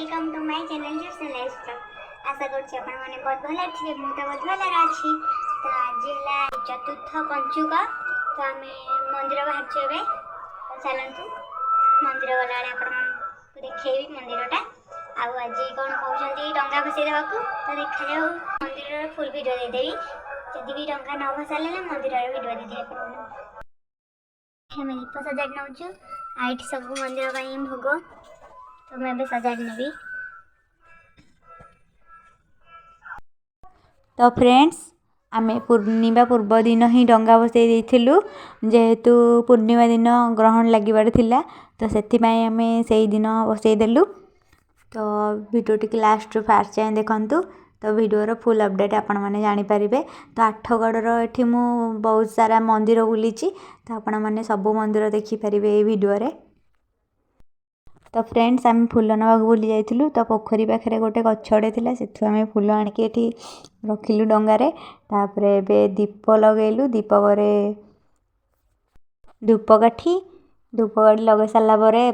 Welcome to my channel gypsy lifestyle. आशा करछि आपण माने बहुत भल अछि। मु तो बहुत भल अछि। तो आज हला चतुर्थ पंचुक। तो आमे मंदिर बाहर छेबे। तो चलंतु मंदिर वाला आपण को देखैबी मंदिरटा। आउ आज कोन कहउछंती डंगा बसै देबाकू। तो देखा जाऊ मंदिर रो फुल वीडियो दे देबी। जदि भी डंगा न बसाले ना मंदिर रो वीडियो दे देबी आपण। हमें दीप सजाड़ नउछु। आइट सब मंदिर ପାଇଁ भोग। तो मैं भी सजाड़ नेबी। तो फ्रेंड्स आमे पूर्णिमा पूर्व दिन ही डंगा बसई देइथिलु जेहेतु पूर्णिमा दिन ग्रहण लागिबार थिला। तो सेथिपाई आमे सेही दिन बसई देलु। तो वीडियो टिक लास्ट फास्ट जाए देखंतु। तो वीडियो फुल अपडेट आपण माने जानि परिबे। तो आठगड़र एठी मु बहुत सारा मंदिर बुलीची। तो आपण माने सब मंदिर देखि परिबे ए वीडियो रे। तो फ्रेंड्स आम फूल नवाक बुली जाइलु। तो पोखरी पाखे गोटे गछड़े थिला सेठु आमे फूल आणिकी एठी रखिलु डंगारे। तापरे एबे दीप लगेलु। दीप परे धूपकाठी लगे सारा परे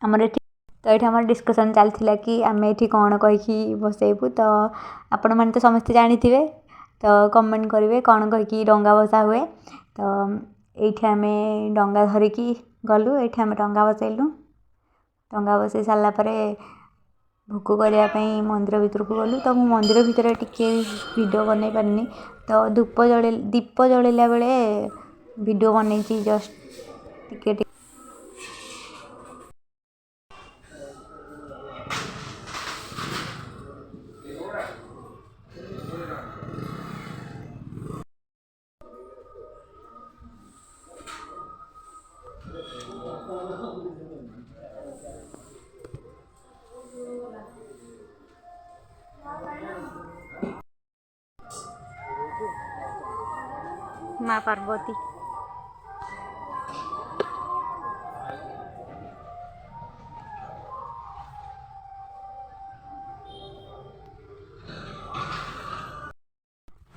हमर एठी तो ये आम डिस्कसन चलता कि आम ये कौन कहीकि बसैबू। तो आपण मैंने तो समस्ते जानी। तो कमेंट करेंगे कौन कहीकि डंगा बसा हुए। तो ये आम डंगा धरिकी गलु। ये आम डंगा बसैलु। डंगा बसई सारापर भोग करने मंदिर भितर को गलु। तो मु मंदिर भितर टिके वीडियो बनई पारनी। तो दीप जलैला बेले वीडियो बनई जस्ट टिके माँ पार्वती।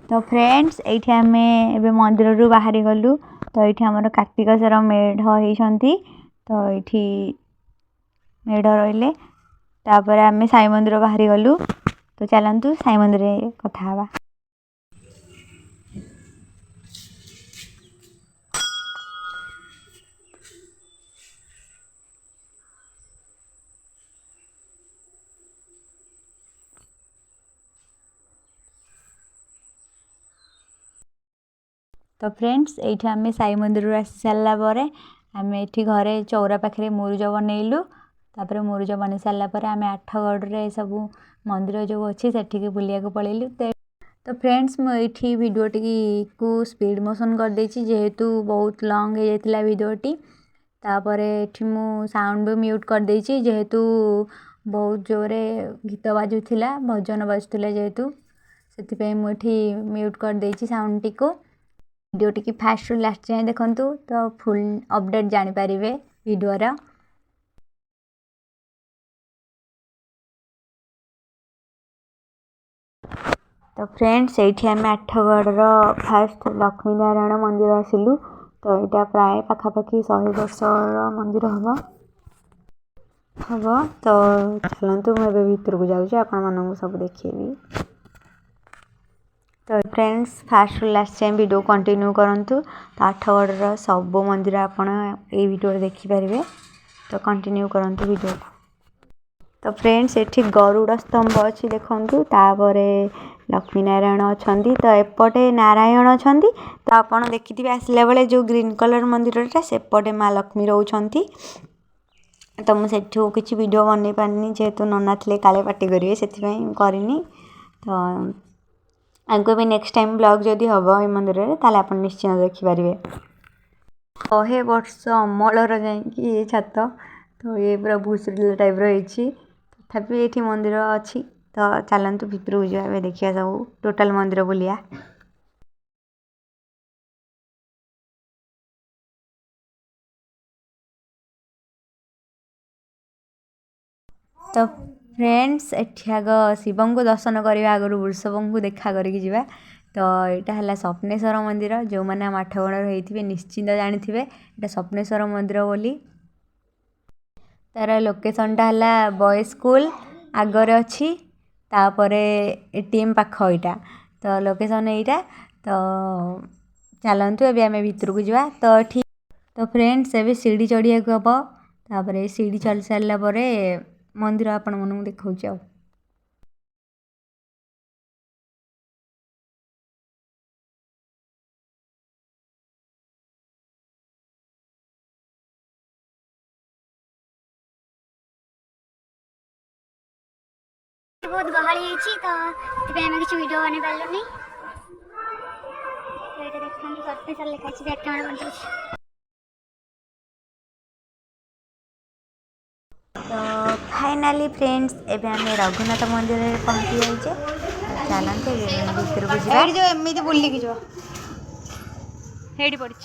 तो फ्रेंड्स ये आम ए मंदिर रू बाहरी गलु। तो ये आमर कार्तिकेश्वर मेढ़ होती। तो ये मेढ़ रहिले तापर आम साई मंदिर बाहरी गलु। तो चलतु साई मंदिर कथा हवा। तो फ्रेंड्स ये आम साई मंदिर आसी सारापर आम ये घरे चौरा पाखे मुरुज बनइलु। तापर मुरुज बन सारापर आम आठगढ़ सब मंदिर जो अच्छी से बुलिया पलैलु। तो फ्रेंड्स मुझे वीडियो को स्पीड मोशन कर देछि जेहेतु बहुत लॉन्ग हो जाता वीडियोटी। तापर एठी मु साउंड भी म्यूट कर देछि जेहेतु बहुत जोरे गीत बाजुला भजन बाजुला जेहेतु से मुझे म्यूट कर देछि साउंड टी को। वीडियो टी फास्ट रु लास्ट जाए देखंतु। तो फुल अपडेट जानि परिबे वीडियो रा। तो फ्रेंड्स ये आम आठगढ़ फास्ट लक्ष्मी नारायण मंदिर आसिलु। तो यहाँ प्राय पाखापाखि 100 वर्षर मंदिर हम। तो चलतु मुझे भीतर को जाऊँ आपण सब देखी। तो friends fast last time video continue करंतु। तो आठगढ़ सब मंदिर आपण ये वीडियो देखिपारे। तो कंटिन्यू करंतु वीडियो। तो फ्रेंड्स ये गरुड़ स्तंभ अच्छी देखु। तापर लक्ष्मी नारायण अच्छा। तो एपटे नारायण अच्छा। तो आपड़ देखि आसला बेले जो ग्रीन कलर मंदिरटा सेपटे माँ लक्ष्मी रोचंती। तो मुझे किसी वीडियो बनई पारनी जेहेतु नना थे काले पार्टी करेंगे से करनी। तो आगे भी नेक्स्ट टाइम ब्लॉग जदि हम ये मंदिर में ताले आप निश्चय देखिपारे। 100 वर्ष अमलर जा छात। तो ये पूरा भूसुरिला टाइप रही। तथापि ये मंदिर अच्छी। तो चलतु भितर को जाए देखिए सब टोटाल मंदिर बुलिया। तो फ्रेंड्स एठी आग शिवं को दर्शन करवा आगर वृषभ को देखा करके जावा। तो यहाँ है स्वप्नेश्वर मंदिर। जो मैंने आम आठगढ़ होते निश्चिंत जानी थे यहाँ स्वप्नेश्वर मंदिर बोली। तार लोकेशनटा है बॉयज स्कूल आगरे अच्छी तापरे एटीएम पाख यहाँ तो लोकेशन यहाँ तो चलतु एवं आम भितर को जा तो ठीक तो फ्रेंड्स एवं सीढ़ी चढ़िया हम तापर सीढ़ी चढ़ी सारापर मंदिर आपण मन देखा बहुत गहली होती तो आम किसी वीडियो बन पार्लुनि तो ये देखते सर्फेसर लिखा बैक कैमेरा बंद तो फाइनाली फ्रेंड्स एवं आम रघुनाथ मंदिर में पहुँची जाइए चलते भर को जामती बुलिक जा पड़ी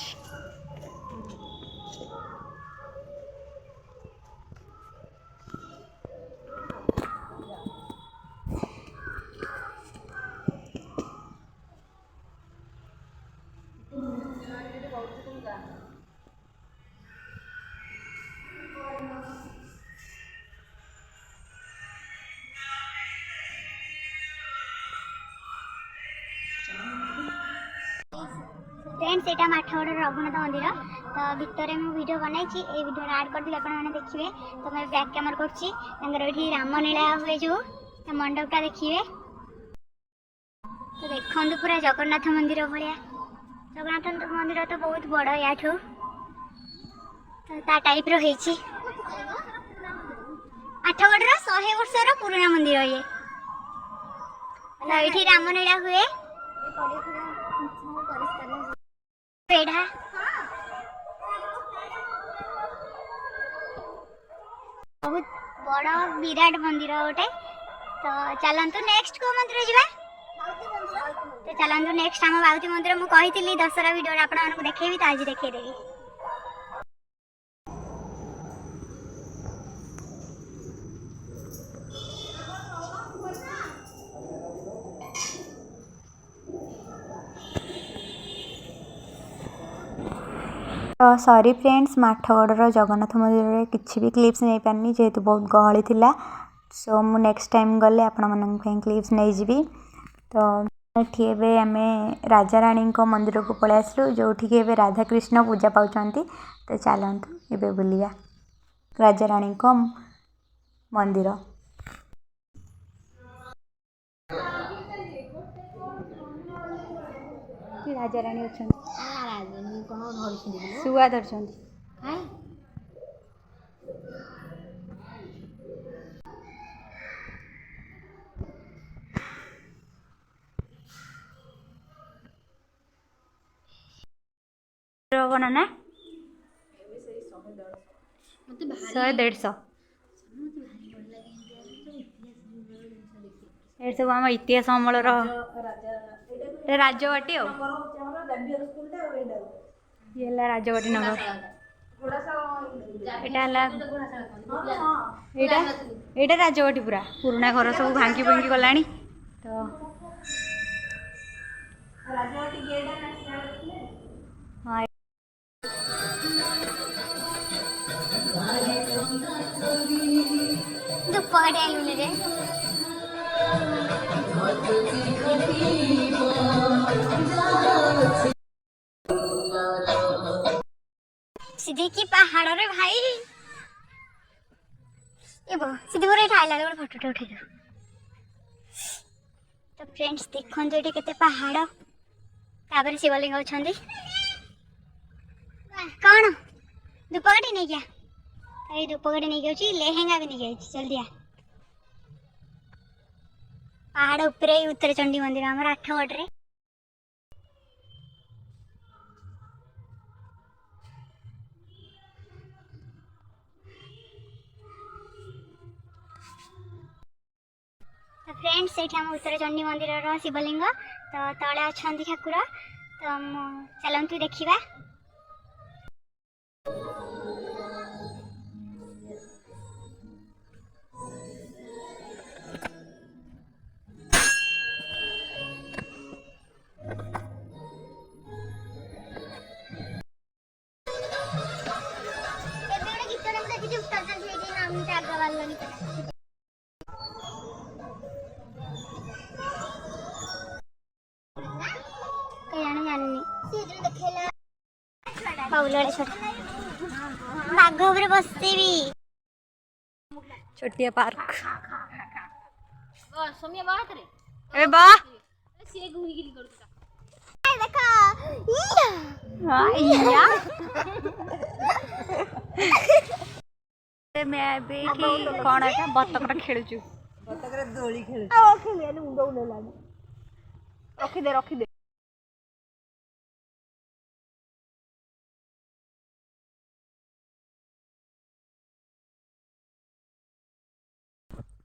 फ्रेंड्स यहाँ माठगढ़ रघुनाथ मंदिर तो भितर मुझे वीडियो बनाई ये वीडियो आड कर देखिए तो मैं बैक कैमरा कर रामलीला हुए जो मंडपटा देखिए तो देखो पूरा जगन्नाथ मंदिर भाया जगन्नाथ मंदिर तो बहुत बड़ या तो टाइप रही आठगढ़ 100 वर्षर पुराना मंदिर ये तो ये रामलीला हुए पेड़ा बहुत बड़ विराट मंदिर गोटे तो चलतु नेक्स्ट को मंदिर जावा तो चलतु नेक्स्ट आम बागुती मंदिर मुझे कही दशहरा वीडियो आपको देखी तो आज देखदेवी तो सॉरी फ्रेंड्स माठगढ़ जगन्नाथ मंदिर में किसी भी क्लिप्स नहीं पारनी जेहेतु बहुत गहली थिला सो मु नेक्स्ट टाइम गले आपण मन क्लिप्स नहीं जी तो ये आम राजा रानी मंदिर को पलि आसलु जो राधाकृष्ण पूजा पाँच तो चलतु ये बुलिया राजा रानी मंदिर राजा रानी अच्छा शुआ धरछन ना 100-150 सब आम इतिहास अमल राजवाटी ये राजवाटी नगर यहाँ राजवाटी पूरा पुराना घर सब भांगी भुंगी गला तो हाँ सीधे की पहाड़ रे भाई ये सीधे पूरा ठाइला गोटे फोटो उठे दो तो फ्रेंड्स देखो ये केते पहाड़ तापर शिवलिंग अच्छा कौन धूपकाठी नहीं क्या ये धूपकाठी नहीं गई लेहेंगा भी नहीं गई जल्दी आ पहाड़ उपरे उत्तर चंडी मंदिर आम आठगढ़ रे फ्रेंड्स ये उत्तर चंडी मंदिर शिवलिंग तो तले अच्छा ठाकुर तो चलतु देखा गीत बाउल छोटा बाघ उपरे बसबी छोटिया पार्क ए बा देखो मैं भी कौन है बतक खेलुचु रखिदे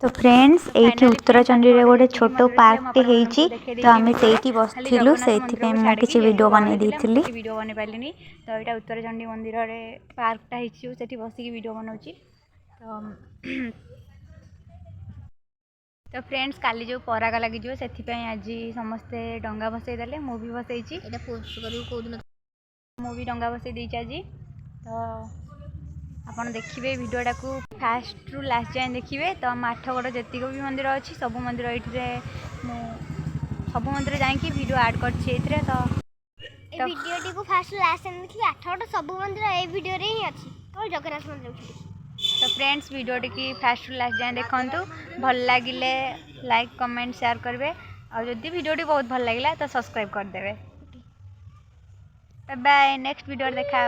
तो फ्रेंड्स ये उत्तरचंडी रे गोटे छोट पार्कटे होती तो आम से बसलु से किसी वीडियो बन वीडियो बन पारे तो यहाँ उत्तरचंडी मंदिर रे पार्कटा होती बसिक वीडियो बनाऊँगी तो फ्रेंड्स काली जो पराग लगी से आज समस्ते डंगा बसई देले मु भी बसई मु भी डंगा बसई देची आज तो आपन देखिए वीडियोटा को फास्ट रु लास्ट जाए देखिए तो आम आठगड़ जीक भी मंदिर अच्छी सब मंदिर ये सब मंदिर जाकि वीडियो ऐड कर तो वीडियो को फास्ट लास्ट देखिए आठगड़ सब मंदिर ए वीडियो रे ही अच्छी तो जगन्नाथ मंदिर तो फ्रेंड्स वीडियो टी फास्ट रु लास्ट जाए देखु भल लगिले लाइक कमेंट शेयर करेंगे और जदि वीडियो बहुत भल लगे तो सब्सक्राइब करदे बाय बाय नेक्स्ट वीडियो देखा।